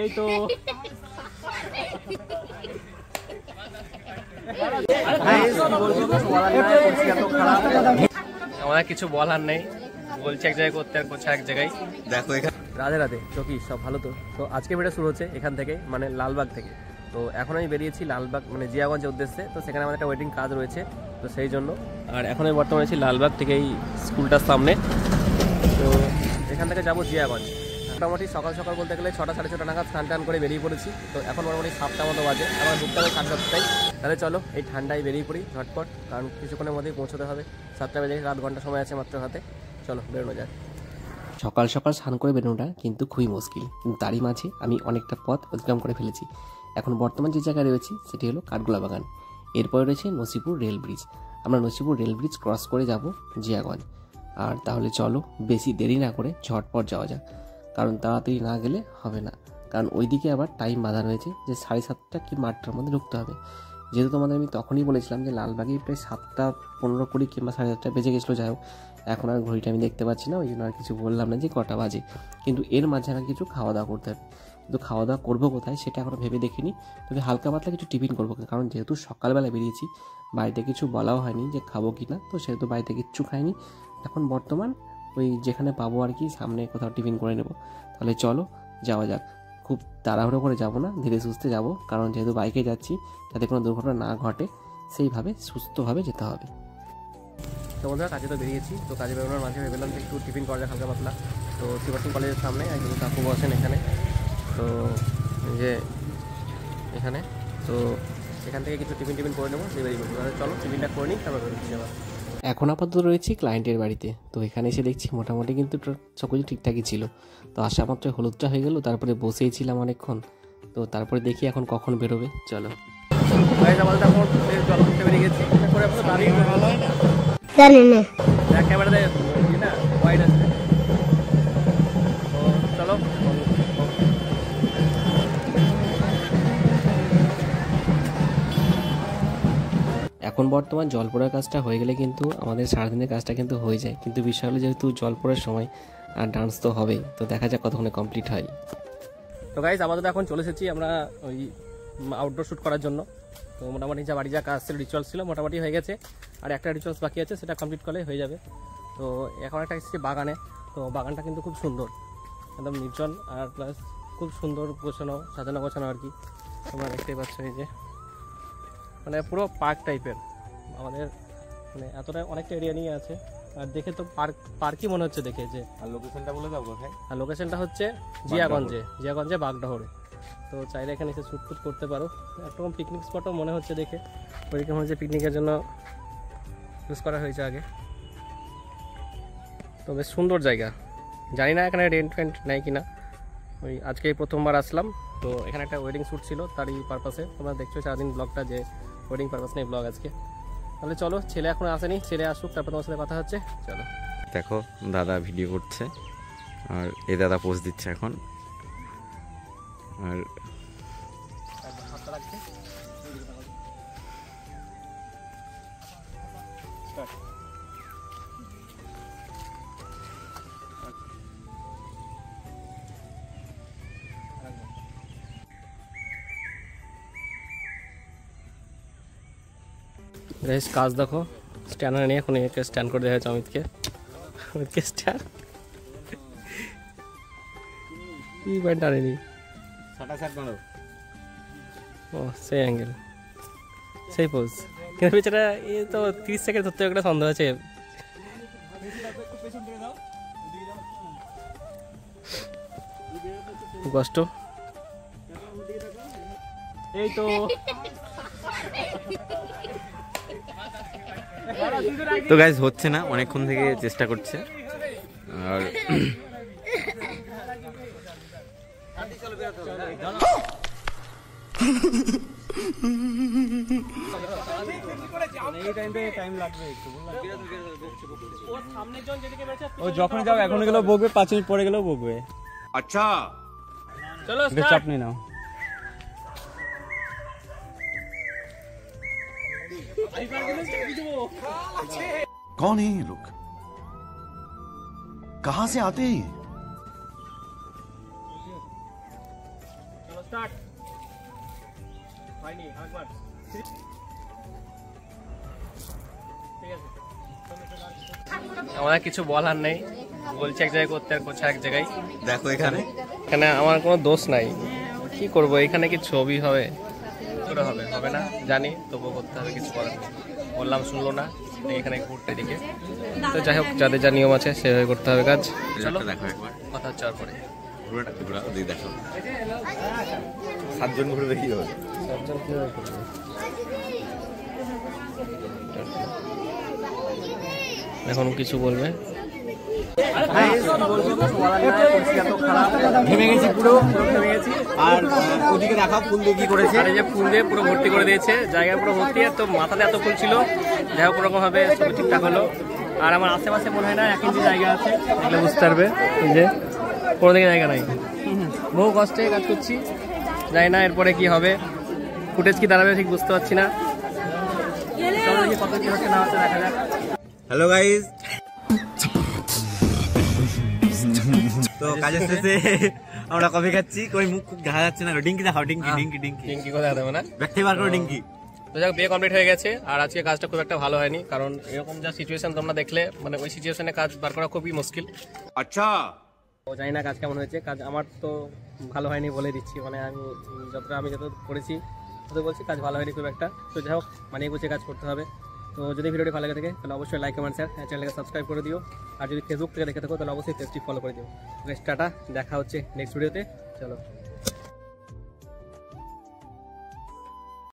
এই তো আমাদের কিছু বলার নেই, বলছে এক জায়গায় করতে আর করছে এক জায়গায়। দেখো এখানে রাধে রাধে, তো কি সব ভালো? তো আজকে ভিডিও শুরু হচ্ছে এখান থেকে, মানে লালবাগ থেকে। তো এখন আমি বেরিয়েছি লালবাগ মানে জিয়াগঞ্জের উদ্দেশ্যে। তো সেখানে আমাদের একটা ওয়েটিং কাজ রয়েছে, তো সেই জন্য। আর এখন আমি বর্তমানে আছি লালবাগ থেকে, এই স্কুলটার সামনে। তো এখান থেকে যাবো জিয়াগঞ্জ। মোটামুটি সকাল সকাল বলতে গেলে 6টা সাড়ে 6টা নাগাদ স্নান টান করে বেরিয়ে পড়েছি। তো এখন মোটামুটি 7টা মতো বাজে, আমার ঢুকতে হবে 7:30টায়। তাহলে চলো এই ঠান্ডায় বেরিয়ে পড়ি ঝটপট, কারণ কিছুক্ষণের মধ্যেই পৌঁছতে হবে। 7টা বেজে রাত ঘন্টা সময় আছে মাত্র হাতে। চলো বেরোনো যাক। সকাল সকাল স্নান করে বেরোনোটা কিন্তু খুবই মুশকিল, কিন্তু তারই মাঝে আমি অনেকটা পথ অতিক্রম করে ফেলেছি। এখন বর্তমান যে জায়গায় রয়েছি সেটি হলো কাঠগোলা বাগান। এরপরে রয়েছে নসিপুর রেল ব্রিজ। আমরা নসিপুর রেল ব্রিজ ক্রস করে যাব জিয়াগঞ্জ। আর তাহলে চলো বেশি দেরি না করে ঝটপট যাওয়া যাক, কারণ তাড়াতাড়ি না গেলে হবে না। কারণ ওইদিকে আবার টাইম বাঁধা রয়েছে যে 7:30টা কি 8টার মধ্যে ঢুকতে হবে। যেহেতু তোমাদের আমি তখনই বলেছিলাম যে লালবাগে প্রায় 7টা 15-20 কিংবা 7:30 বেজে গেছিলো, যাই হোক এখন আর ঘড়িটা আমি দেখতে পাচ্ছি না, ওই জন্য আর কিছু বললাম না যে কটা বাজে। কিন্তু এর মাঝে আমাকে কিছু খাওয়া দাওয়া করতে হবে। কিন্তু খাওয়া দাওয়া করবো কোথায় সেটা এখনও ভেবে দেখিনি, তবে হালকা পাতলা কিছু টিফিন করবো, কারণ যেহেতু সকালবেলা বেরিয়েছি, বাড়িতে কিছু বলাও হয়নি যে খাবো কি না। তো সেহেতু বাড়িতে কিচ্ছু খাইনি। এখন বর্তমান ওই যেখানে পাবো আর কি সামনে কোথাও টিফিন করে নেবো। তাহলে চলো যাওয়া যাক। খুব তাড়াহুড়ো করে যাবো না, ধীরে সুস্থে যাবো, কারণ যেহেতু বাইকে যাচ্ছি যাতে কোনো দুর্ঘটনা না ঘটে সেইভাবে সুস্থভাবে যেতে হবে। তো বন্ধুরা কাজে তো বেরিয়েছি, তো কাজে বেরোনোর মাঝে ভেবেলাম যে একটু টিফিন করা যাক হালকা পাতলা। তো শিবাসন কলেজের সামনে একজন কাকু বসেন এখানে, তো যে এখানে, তো এখান থেকে কিছু টিফিন করে নেবো, দিয়ে বেরিয়ে পড়বো। তাহলে চলো টিফিনটা করে নিই, তারপর বেরোচ্ছি আবার। এখন আপাতত রয়েছি ক্লায়েন্টের বাড়িতে। তো এখানে এসে দেখছি মোটামুটি কিন্তু সব কিছু ঠিকঠাকই ছিল। তো আসা মাত্র হলুদটা হয়ে গেল, তারপরে বসেই ছিলাম অনেকক্ষণ। তো তারপরে দেখি এখন কখন বেরোবে। চলো জল করতে বেরিয়ে গেছি, জানি না একেবারে না ওয়াইড আছে। তো চলো এখন বর্তমান জল পড়ার কাজটা হয়ে গেলে কিন্তু আমাদের সারাদিনের কাজটা কিন্তু হয়ে যায়। কিন্তু বিষয় হলো যেহেতু জল পড়ার সময় আর ডান্স তো হবেই, তো দেখা যাক কতক্ষণে কমপ্লিট হয়। তো গাইজ আপাতত এখন চলে এসেছি আমরা ওই আউটডোর শ্যুট করার জন্য। তো মোটামুটি বাড়ি যা কাজ ছিল, রিচুয়ালস ছিল মোটামুটি হয়ে গেছে। আর একটা রিচুয়ালস বাকি আছে, সেটা কমপ্লিট করলে হয়ে যাবে। তো এখন একটা এসেছি বাগানে। তো বাগানটা কিন্তু খুব সুন্দর, একদম নির্জন, আর প্লাস খুব সুন্দর সাজানো গোছানো আর কি। তোমরা দেখতেই পাচ্ছ, এই যে মানে পুরো পার্ক টাইপের আমাদের, মানে এতটা অনেকটা এরিয়া নিয়ে আছে। আর দেখে তো পার্কই মনে হচ্ছে দেখে। যে আর লোকেশনটা বলে দাও কোথায়? আর লোকেশনটা হচ্ছে জিয়াগঞ্জে বাগডাহরে। তো চাইলে এখানে এসে শ্যুট করতে পারো। একরকম পিকনিক স্পটও মনে হচ্ছে দেখে, ওইরকম হচ্ছে পিকনিকের জন্য ইউজ করা হয়েছে আগে। তো বেশ সুন্দর জায়গা। জানি না এখানে রেন্ট নেয় কিনা, ওই আজকেই প্রথমবার আসলাম। তো এখানে একটা ওয়েডিং শ্যুট ছিল, তারই পারপাসে। তোমরা দেখছো সারাদিন ব্লগটা যে ওয়েডিং পারপাস নেই ব্লগ আজকে। তাহলে চলো, ছেলে এখন আসেনি, ছেলে আসুক তারপর তোমার সাথে কথা হচ্ছে। চলো দেখো দাদা ভিডিও করছে, আর এই দাদা পোজ দিচ্ছে এখন। আর গাইস কাজ দেখো, স্ট্যান্ডার নিয়ে এখন একে স্ট্যান্ড করে দেওয়া হয়েছে অমিতকে স্ট্যান্ড কি ব্যান্ড আনেনি। ও সেই অ্যাঙ্গেল, সেই পোজ। কিন্তু বেচারা এ তো 30 সেকেন্ড ধরতে একটা সন্দেহ আছে। কষ্ট এই তো। তো গাইজ হচ্ছে না, অনেকক্ষণ থেকে চেষ্টা করছে। আর ও যখন যাও এখন গেলেও বকবে, 5 মিনিট পরে গেলেও বকবে। আচ্ছা চলো চাপ নিয়ে নাও। कौन है ये लोग? कहां से आते हैं? স্টার্ট হয়নি একবার ঠিক আছে আমার কিছু বলার নেই বলছি এক জায়গায় করতে আর করছে এক জায়গায় দেখো এখানে এখানে আমার কোনো দোষ নাই কি করব এখানে কি ছবি হবে করে হবে হবে না জানি তবুও করতে হবে কিছু করার নেই বললাম শুনলো না এখানে ঘুরতে দিকে তো যাই হোক যাদের যা নিয়ম আছে সেভাবে করতে হবে কাজ চলো দেখো একবার কথা হচ্ছে পরে পুরোটা ঘোরাও দিয়ে দেখো 7 জন ঘুরে দেখি হবে সবজন কিভাবে করবে এখন কিছু বলবে ঘেমে গেছি পুরো ঘেমে গেছি আর ওদিকে দেখা ফুল দিয়ে কি করেছে আর এই যে ফুল দিয়ে পুরো ভর্তি করে দিয়েছে জায়গা পুরো ভর্তি আর তো মাথাতে এত ফুল ছিল যাই হোক ওরকম ভাবে ছবি ঠিকঠাক হলো আর আমার আশেপাশে মনে হয় না 1 ইঞ্চি জায়গা আছে দেখলে বুঝতে পারবে এই যে কোনো দিকে জায়গা নাই বহু কষ্টে কাজ করছি জানি না এরপরে কি হবে ফুটেজ কি দাঁড়াবে ঠিক বুঝতে পারছি না চলো দেখি কত কি হচ্ছে না হচ্ছে দেখা যাক হ্যালো গাইস তো কাজের শেষে আমরা কফি খাচ্ছি কই মুখ খুব দেখা যাচ্ছে না ডিঙ্কি দেখাও ডিঙ্কি ডিঙ্কি ডিঙ্কি কি কথা দেবে না ব্যাগটি বার করো ডিঙ্কি তো যাক বিয়ে কমপ্লিট হয়ে গেছে আর আজকে কাজটা খুব একটা ভালো হয়নি কারণ এরকম যা সিচুয়েশন তোমরা দেখলে মানে ওই সিচুয়েশনে কাজ বার করা খুবই মুশকিল अच्छा তো জানি না কাজ কেমন হয়েছে কাজ আমার তো ভালো হয়নি বলে দিচ্ছি মানে আমি যত করেছি তত বলছি কাজ ভালো হয়নি খুব একটা তো যাই হোক মানে গুছিয়ে কাজ করতে হবে তো যদি ভিডিওটি ভালো লাগে থাকে তাহলে অবশ্যই লাইক কমেন্ট শেয়ার চ্যানেলকে সাবস্ক্রাইব করে দিও আর যদি ফেসবুক থেকে দেখে থাকো তাহলে অবশ্যই পেজটি ফলো করে দিও টাটা দেখা হচ্ছে নেক্সট ভিডিওতে চলো